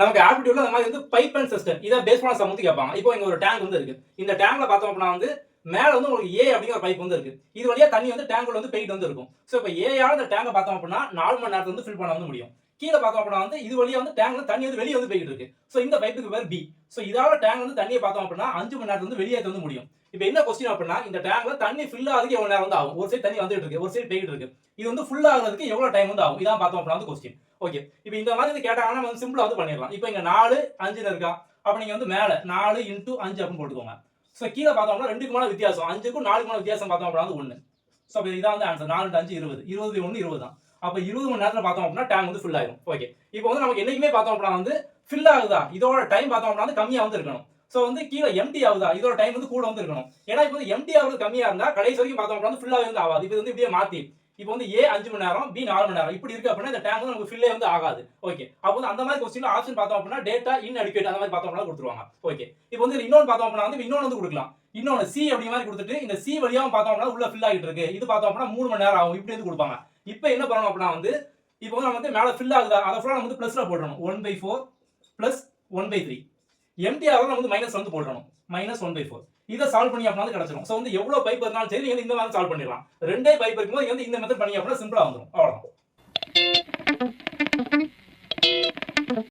நமக்கு ஆப்டிடியூட்ல அந்த மாதிரி வந்து பைப் அண்ட் சிஸ்டம் இதை பேஸ் பண்ண சம் வந்து கேட்பாங்க. இப்போ இங்க ஒரு டேங்க் வந்து இருக்கு. இந்த டேங்க்ல பார்த்தோம் அப்படின்னா வந்து மேல வந்து உங்களுக்கு ஏ அப்படிங்கிற பைப் வந்து இருக்கு. இது வழியா தண்ணி வந்து டேங்க்ல வந்து போயிட்டு வந்து இருக்கும். சோ இப்போ ஏயால இந்த டேங்கை பார்த்தோம் அப்படின்னா 4 மணி நேரத்துல வந்து ஃபில் பண்ண வந்து முடியும். கீழே பார்த்தோம் அப்படின்னா வந்து இது வழியா வந்து டேங்க்ல தண்ணி வந்து வெளியே வந்து போயிட்டு இருக்கு. சோ இந்த பைப்புக்கு பேர் பி. சோ இதால டேங்க் வந்து தண்ணியை பார்த்தோம் அப்படின்னா 5 மணி நேரத்துல வந்து வெளியே வந்து முடியும். இப்போ என்ன கொஸ்டின் அப்படின்னா இந்த டேங்க்ல தண்ணி ஃபில் ஆகுறதுக்கு எவ்வளவு நேரம் வந்து ஆகும்? ஒரு சைடு தண்ணி வந்துட்டு இருக்கு, ஒரு சைடு போயிட்டு இருக்கு. இது வந்து ஃபுல் ஆகுறதுக்கு எவ்வளவு டைம் வந்து ஆகும்? இதான் பார்த்தோம் அப்படின்னா வந்து கொஸ்டின். ஓகே, இப்போ இந்த மாதிரி வந்து கேட்டாங்கன்னா நம்ம சிம்பிளா வந்து பண்ணிடலாம். இப்போ இங்க 4 5 இருக்கா, அப்ப நீங்க வந்து மேல 4 × 5 அப்படின்னு போட்டுக்கோங்க. சோ கீழே பார்த்தோம்னா 2க்கு மேல வித்தியாசம், 5க்கும் 4க்கும் மேல வித்தியாசம் பார்த்தோம் அப்படின்னா 1. சோ அப்ப இதான் வந்து ஆன்சர். 4 × 5 20, 20 1 20 தான். அப்ப 20 மணி நேரத்துல பார்த்தோம் அப்படின்னா டேங்க் வந்து ஃபுல் ஆயிரும். ஓகே, இப்போ வந்து நமக்கு என்னைக்குமே பார்த்தோம் அப்படின்னா வந்து ஃபில் ஆகுதா, இதோட டைம் பார்த்தோம் அப்படின்னா வந்து கம்மியா வந்து இருக்கணும். சோ வந்து கீழே எம்டி ஆகுதா, இதோட டைம் வந்து கூட வந்து இருக்கணும். ஏன்னா இப்போ வந்து எம்டி ஆகுறது கம்மியா இருந்தா கடைசி வரைக்கும் பார்த்தோம் அப்படின்னா ஃபுல்லாவே வந்து ஆகாது. இப்போ வந்து இப்படியே மாத்தி இப்போ வந்து ஏ 5 மணி நேரம், பி 4 மணி நேரம் இப்படி இருக்கு அப்படின்னா இந்த டேங்க் வந்து நமக்கு ஃபில்லே வந்து ஆகாது. ஓகே, அப்போ வந்து அந்த மாதிரி கொஸ்டின்ல ஆப்ஷன் பார்த்தோம் அப்படின்னா டேட்டா இன்அடிக்வேட் அந்த மாதிரி பார்த்தோம் அப்படின்னா கொடுத்துருவாங்க. ஓகே, இப்போ வந்து இன்னொன்னு பார்த்தோம் அப்படின்னா வந்து இன்னொன்னு வந்து கொடுக்கலாம். இன்னொன்னு சி அப்படி மாதிரி கொடுத்துட்டு இந்த சி வழியாவும் பார்த்தோம் அப்படின்னா உள்ள ஃபில் ஆகிட்டு இருக்கு. இது பார்த்தோம் அப்படின்னா 3 மணி நேரம் ஆகும். இப்படி வந்து கொடுப்பாங்க. இப்போ என்ன பண்ணணும் அப்படின்னா வந்து இப்போ வந்து நம்ம வந்து மேல ஃபில் ஆகுதா அதை ஃபுல்லா நம்ம வந்து பிளஸ்ல போடணும். 1/4 பிளஸ் 1/3. எம்டி ஆகுது நம்ம வந்து மைனஸ் வந்து போடணும். -1/4. இதை சால்வ் பண்ணி அப்படின்னா கிடைச்சிடும். சோ வந்து எவ்வளவு பைப் இருந்தாலும் சரி நீங்க இந்த மாதிரி சால்வ் பண்ணிடலாம். ரெண்டே பைப் இருக்கும்போது இந்த மெத்தட் பண்ணி அப்படின்னா சிம்பிளா வந்துடும். அவ்வளவுதான்.